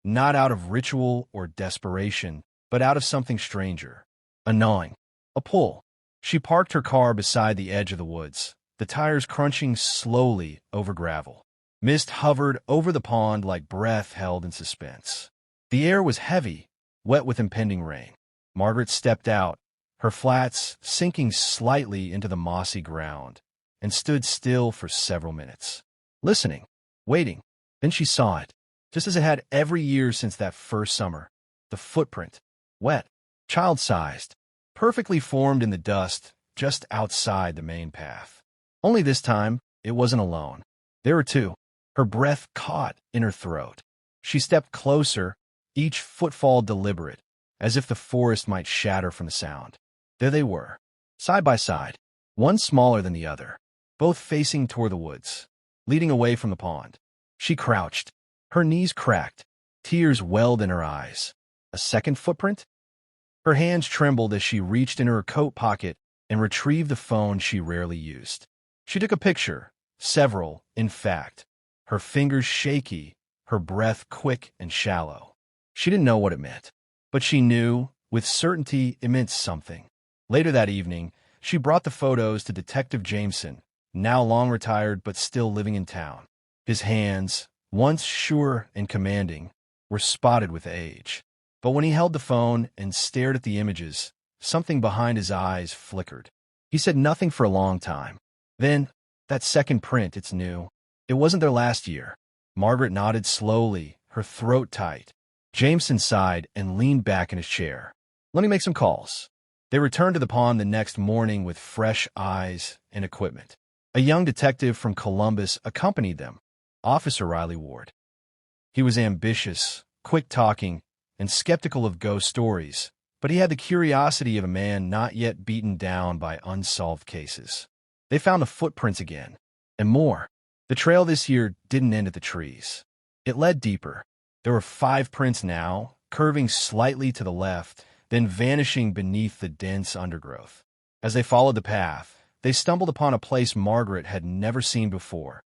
Not out of ritual or desperation, but out of something stranger. A gnawing. A pull. She parked her car beside the edge of the woods, the tires crunching slowly over gravel. Mist hovered over the pond like breath held in suspense. The air was heavy, wet with impending rain. Margaret stepped out, her flats sinking slightly into the mossy ground, and stood still for several minutes, listening, waiting. Then she saw it, just as it had every year since that first summer. The footprint, wet, child-sized, perfectly formed in the dust just outside the main path. Only this time, it wasn't alone. There were two. Her breath caught in her throat. She stepped closer, each footfall deliberate, as if the forest might shatter from the sound. There they were, side by side, one smaller than the other, both facing toward the woods, leading away from the pond. She crouched. Her knees cracked. Tears welled in her eyes. A second footprint? Her hands trembled as she reached into her coat pocket and retrieved the phone she rarely used. She took a picture, several, in fact, her fingers shaky, her breath quick and shallow. She didn't know what it meant, but she knew, with certainty, it meant something. Later that evening, she brought the photos to Detective Jameson, now long retired but still living in town. His hands, once sure and commanding, were spotted with age. But when he held the phone and stared at the images, something behind his eyes flickered. He said nothing for a long time. Then, that second print, it's new. It wasn't there last year. Margaret nodded slowly, her throat tight. Jameson sighed and leaned back in his chair. Let me make some calls. They returned to the pond the next morning with fresh eyes and equipment. A young detective from Columbus accompanied them, Officer Riley Ward. He was ambitious, quick-talking, and skeptical of ghost stories, but he had the curiosity of a man not yet beaten down by unsolved cases. They found the footprints again, and more. The trail this year didn't end at the trees. It led deeper. There were 5 prints now, curving slightly to the left, then vanishing beneath the dense undergrowth. As they followed the path, they stumbled upon a place Margaret had never seen before,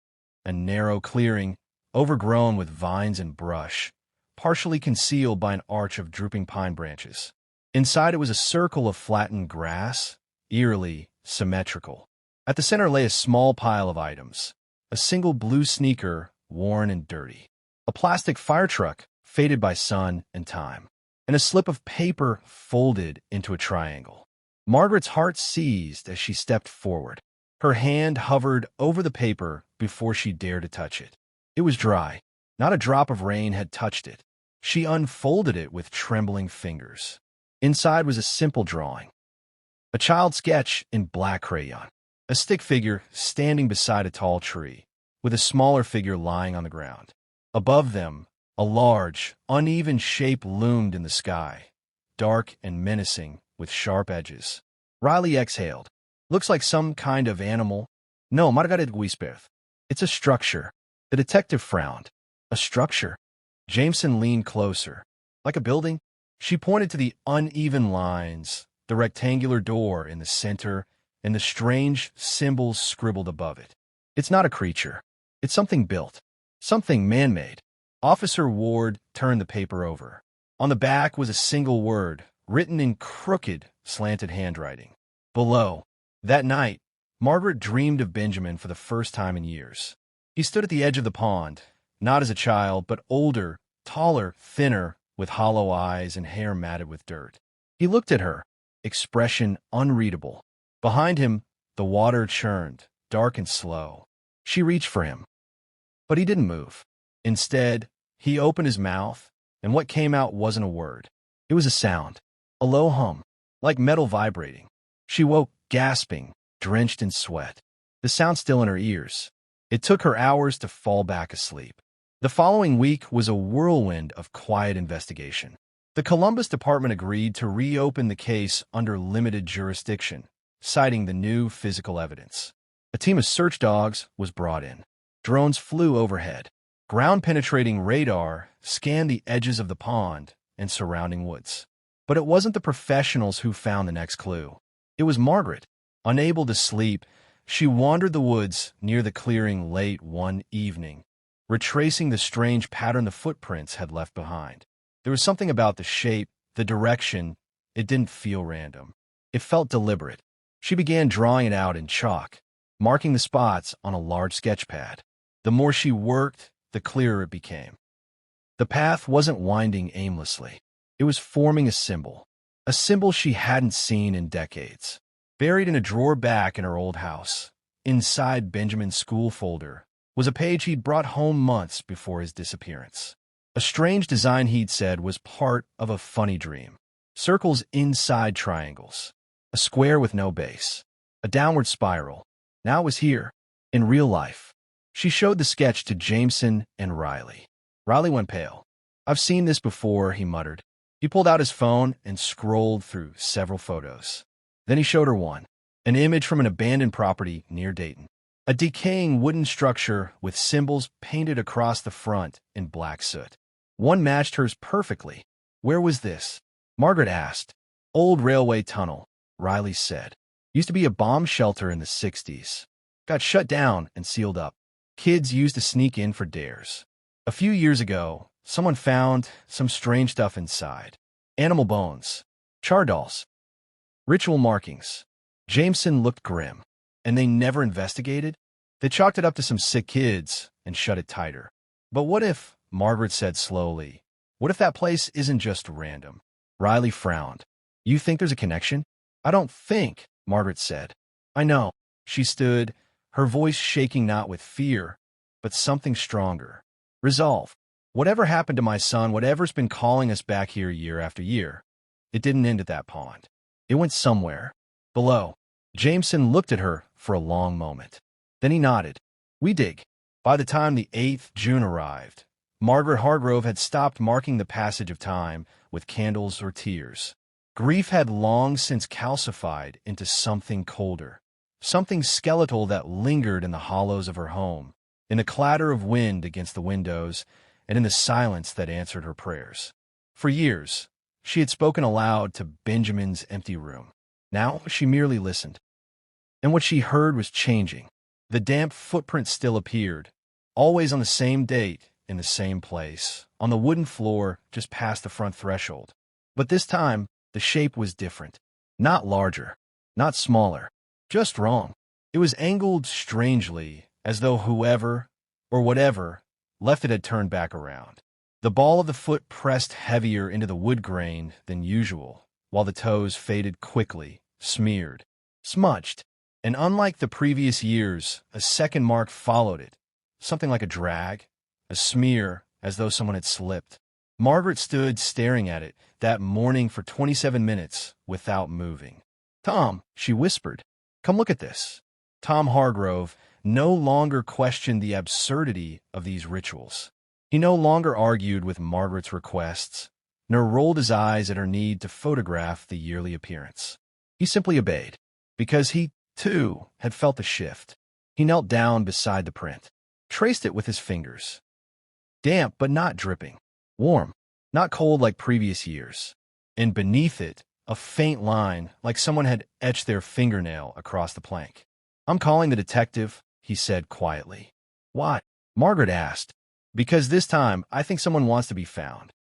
a narrow clearing, overgrown with vines and brush, partially concealed by an arch of drooping pine branches. Inside it was a circle of flattened grass, eerily symmetrical. At the center lay a small pile of items, a single blue sneaker, worn and dirty, a plastic fire truck, faded by sun and time, and a slip of paper folded into a triangle. Margaret's heart seized as she stepped forward. Her hand hovered over the paper before she dared to touch it. It was dry. Not a drop of rain had touched it. She unfolded it with trembling fingers. Inside was a simple drawing. A child sketch in black crayon. A stick figure standing beside a tall tree, with a smaller figure lying on the ground. Above them, a large, uneven shape loomed in the sky, dark and menacing, with sharp edges. Riley exhaled. Looks like some kind of animal. No, Margaret Guisperth. It's a structure. The detective frowned. A structure? Jameson leaned closer. Like a building? She pointed to the uneven lines, the rectangular door in the center, and the strange symbols scribbled above it. It's not a creature. It's something built. Something man-made. Officer Ward turned the paper over. On the back was a single word, written in crooked, slanted handwriting. Below, that night, Margaret dreamed of Benjamin for the first time in years. He stood at the edge of the pond, not as a child, but older, taller, thinner, with hollow eyes and hair matted with dirt. He looked at her, expression unreadable. Behind him, the water churned, dark and slow. She reached for him, but he didn't move. Instead, he opened his mouth, and what came out wasn't a word. It was a sound, a low hum, like metal vibrating. She woke, gasping, drenched in sweat, the sound still in her ears. It took her hours to fall back asleep. The following week was a whirlwind of quiet investigation. The Columbus Department agreed to reopen the case under limited jurisdiction, citing the new physical evidence. A team of search dogs was brought in. Drones flew overhead. Ground-penetrating radar scanned the edges of the pond and surrounding woods. But it wasn't the professionals who found the next clue. It was Margaret. Unable to sleep, she wandered the woods near the clearing late one evening, retracing the strange pattern the footprints had left behind. There was something about the shape, the direction. It didn't feel random. It felt deliberate. She began drawing it out in chalk, marking the spots on a large sketch pad. The more she worked, the clearer it became. The path wasn't winding aimlessly. It was forming a symbol she hadn't seen in decades. Buried in a drawer back in her old house, inside Benjamin's school folder, was a page he'd brought home months before his disappearance. A strange design he'd said was part of a funny dream. Circles inside triangles. A square with no base. A downward spiral. Now it was here, in real life. She showed the sketch to Jameson and Riley. Riley went pale. I've seen this before, he muttered. He pulled out his phone and scrolled through several photos. Then he showed her one, an image from an abandoned property near Dayton. A decaying wooden structure with symbols painted across the front in black soot. One matched hers perfectly. Where was this? Margaret asked. Old railway tunnel, Riley said. Used to be a bomb shelter in the 60s. Got shut down and sealed up. Kids used to sneak in for dares. A few years ago, someone found some strange stuff inside. Animal bones, char dolls, ritual markings. Jameson looked grim. And they never investigated? They chalked it up to some sick kids and shut it tighter. But what if, Margaret said slowly, what if that place isn't just random? Riley frowned. You think there's a connection? I don't think, Margaret said. I know. She stood, her voice shaking not with fear, but something stronger. Resolve. Whatever happened to my son, whatever's been calling us back here year after year, it didn't end at that pond. It went somewhere. Below. Jameson looked at her for a long moment. Then he nodded. We dig. By the time the 8th June arrived, Margaret Hargrove had stopped marking the passage of time with candles or tears. Grief had long since calcified into something colder, something skeletal that lingered in the hollows of her home, in the clatter of wind against the windows, and in the silence that answered her prayers. For years, she had spoken aloud to Benjamin's empty room. Now she merely listened. And what she heard was changing. The damp footprint still appeared, always on the same date, in the same place, on the wooden floor just past the front threshold. But this time, the shape was different. Not larger, not smaller, just wrong. It was angled strangely, as though whoever, or whatever, left it had turned back around. The ball of the foot pressed heavier into the wood grain than usual, while the toes faded quickly, smeared, smudged. And unlike the previous years, a second mark followed it, something like a drag, a smear, as though someone had slipped. Margaret stood staring at it that morning for 27 minutes without moving. Tom, she whispered, come look at this. Tom Hargrove no longer questioned the absurdity of these rituals. He no longer argued with Margaret's requests, nor rolled his eyes at her need to photograph the yearly appearance. He simply obeyed, because he, too, had felt the shift. He knelt down beside the print, traced it with his fingers. Damp but not dripping, warm, not cold like previous years. And beneath it, a faint line like someone had etched their fingernail across the plank. I'm calling the detective, he said quietly. Why? Margaret asked. Because this time, I think someone wants to be found.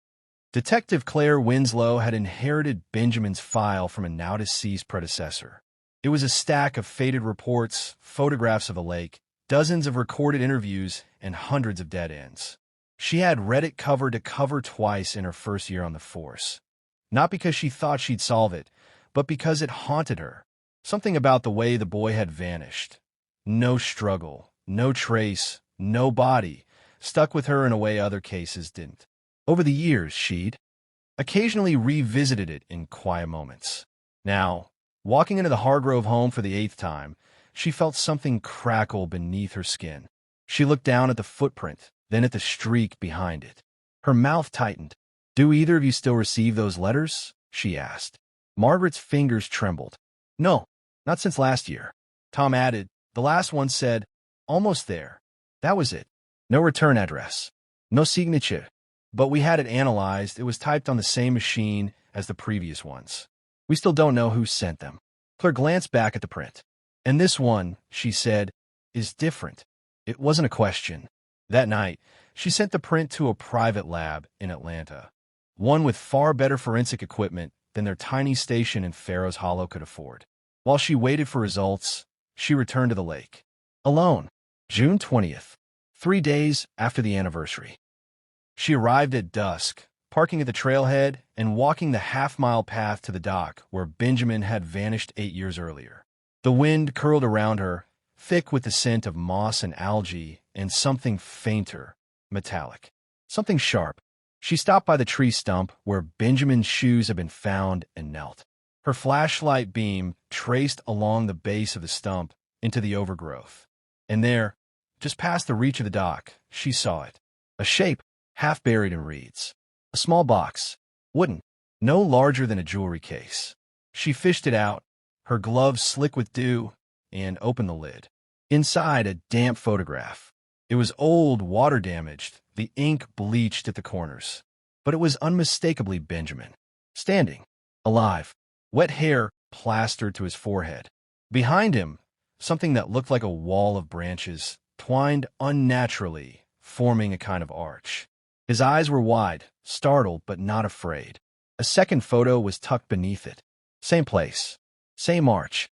Detective Claire Winslow had inherited Benjamin's file from a now-deceased predecessor. It was a stack of faded reports, photographs of a lake, dozens of recorded interviews, and hundreds of dead ends. She had read it cover to cover twice in her first year on the force. Not because she thought she'd solve it, but because it haunted her. Something about the way the boy had vanished. No struggle, no trace, no body, stuck with her in a way other cases didn't. Over the years, she'd occasionally revisited it in quiet moments. Now, walking into the Hargrove home for the 8th time, she felt something crackle beneath her skin. She looked down at the footprint, then at the streak behind it. Her mouth tightened. Do either of you still receive those letters? She asked. Margaret's fingers trembled. No, not since last year. Tom added, the last one said, almost there. That was it. No return address. No signature. But we had it analyzed. It was typed on the same machine as the previous ones. We still don't know who sent them. Claire glanced back at the print. And this one, she said, is different. It wasn't a question. That night, she sent the print to a private lab in Atlanta, one with far better forensic equipment than their tiny station in Pharaoh's Hollow could afford. While she waited for results, she returned to the lake. Alone. June 20th, 3 days after the anniversary. She arrived at dusk, parking at the trailhead and walking the half-mile path to the dock where Benjamin had vanished 8 years earlier. The wind curled around her, thick with the scent of moss and algae and something fainter, metallic, something sharp. She stopped by the tree stump where Benjamin's shoes had been found and knelt. Her flashlight beam traced along the base of the stump into the overgrowth. And there, just past the reach of the dock, she saw it. A shape half buried in reeds. A small box, wooden, no larger than a jewelry case. She fished it out, her gloves slick with dew, and opened the lid. Inside, a damp photograph. It was old, water-damaged, the ink bleached at the corners. But it was unmistakably Benjamin. Standing, alive, wet hair plastered to his forehead. Behind him, something that looked like a wall of branches twined unnaturally, forming a kind of arch. His eyes were wide, startled but not afraid. A second photo was tucked beneath it. Same place, same arch.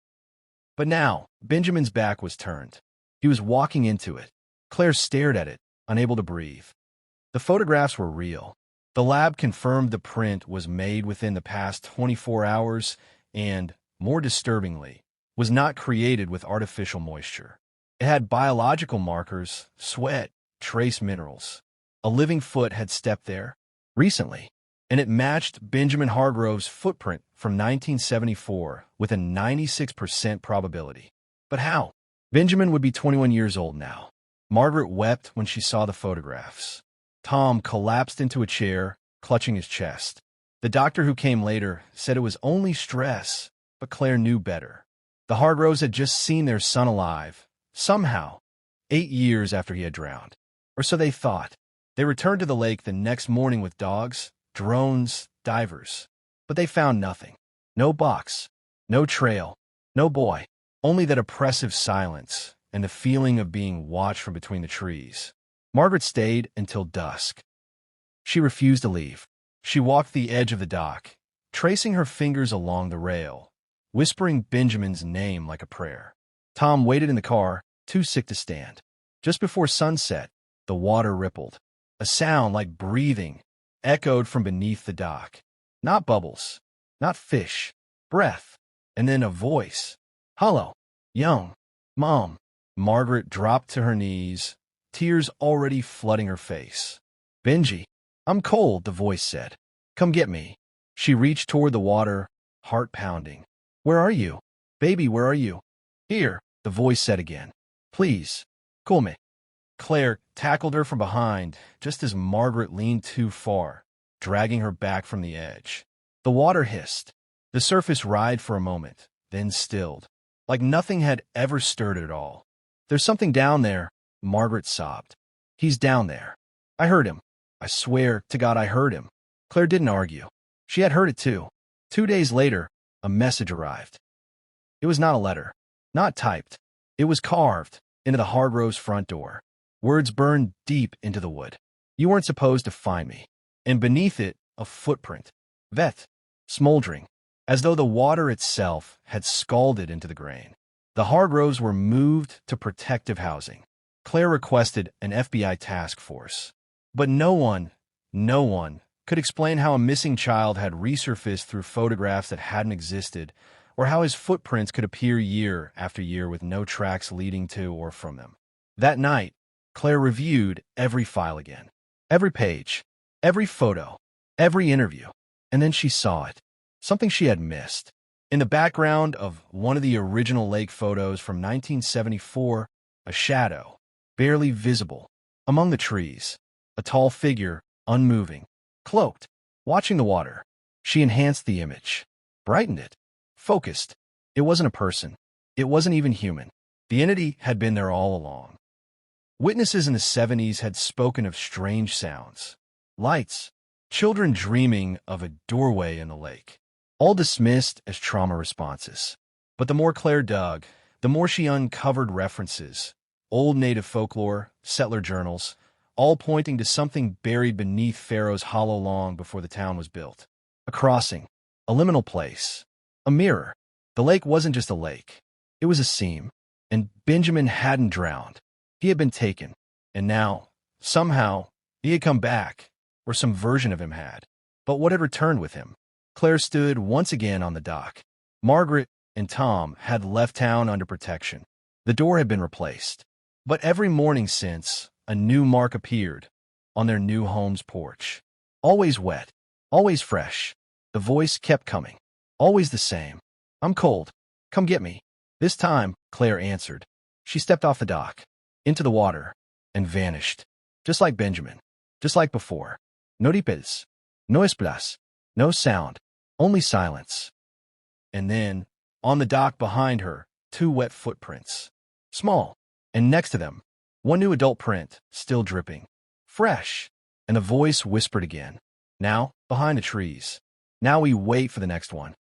But now, Benjamin's back was turned. He was walking into it. Claire stared at it, unable to breathe. The photographs were real. The lab confirmed the print was made within the past 24 hours and, more disturbingly, was not created with artificial moisture. It had biological markers, sweat, trace minerals. A living foot had stepped there recently, and it matched Benjamin Hargrove's footprint from 1974 with a 96% probability. But how? Benjamin would be 21 years old now. Margaret wept when she saw the photographs. Tom collapsed into a chair, clutching his chest. The doctor who came later said it was only stress, but Claire knew better. The Hargroves had just seen their son alive, somehow, 8 years after he had drowned. Or so they thought. They returned to the lake the next morning with dogs, drones, divers. But they found nothing. No box, no trail, no boy. Only that oppressive silence and the feeling of being watched from between the trees. Margaret stayed until dusk. She refused to leave. She walked the edge of the dock, tracing her fingers along the rail, whispering Benjamin's name like a prayer. Tom waited in the car, too sick to stand. Just before sunset, the water rippled. A sound like breathing echoed from beneath the dock. Not bubbles, not fish, breath, and then a voice. "Hello, young Mom." Margaret dropped to her knees, tears already flooding her face. "Benji, I'm cold," the voice said. "Come get me." She reached toward the water, heart pounding. "Where are you? Baby, where are you?" "Here," the voice said again. "Please, cool me." Claire tackled her from behind just as Margaret leaned too far, dragging her back from the edge. The water hissed. The surface writhed for a moment, then stilled, like nothing had ever stirred it at all. "There's something down there," Margaret sobbed. "He's down there. I heard him. I swear to God I heard him." Claire didn't argue. She had heard it too. 2 days later, a message arrived. It was not a letter, not typed. It was carved into the Hargroves' front door. Words burned deep into the wood. "You weren't supposed to find me." And beneath it, a footprint. Vet, smoldering, as though the water itself had scalded into the grain. The Hargroves were moved to protective housing. Claire requested an FBI task force. But no one could explain how a missing child had resurfaced through photographs that hadn't existed, or how his footprints could appear year after year with no tracks leading to or from them. That night, Claire reviewed every file again, every page, every photo, every interview, and then she saw it, something she had missed. In the background of one of the original lake photos from 1974, a shadow, barely visible, among the trees, a tall figure, unmoving, cloaked, watching the water. She enhanced the image, brightened it, focused. It wasn't a person. It wasn't even human. The entity had been there all along. Witnesses in the 70s had spoken of strange sounds, lights, children dreaming of a doorway in the lake, all dismissed as trauma responses. But the more Claire dug, the more she uncovered references, old native folklore, settler journals, all pointing to something buried beneath Pharaoh's Hollow long before the town was built. A crossing, a liminal place, a mirror. The lake wasn't just a lake. It was a seam, and Benjamin hadn't drowned. He had been taken, and now, somehow, he had come back, or some version of him had. But what had returned with him? Claire stood once again on the dock. Margaret and Tom had left town under protection. The door had been replaced. But every morning since, a new mark appeared on their new home's porch. Always wet, always fresh. The voice kept coming, always the same. "I'm cold. Come get me." This time, Claire answered. She stepped off the dock, into the water, and vanished. Just like Benjamin, just like before. No reappears, no esplas, no sound, only silence. And then, on the dock behind her, 2 wet footprints. Small, and next to them, one new adult print, still dripping. Fresh. And the voice whispered again. "Now, behind the trees. Now we wait for the next one."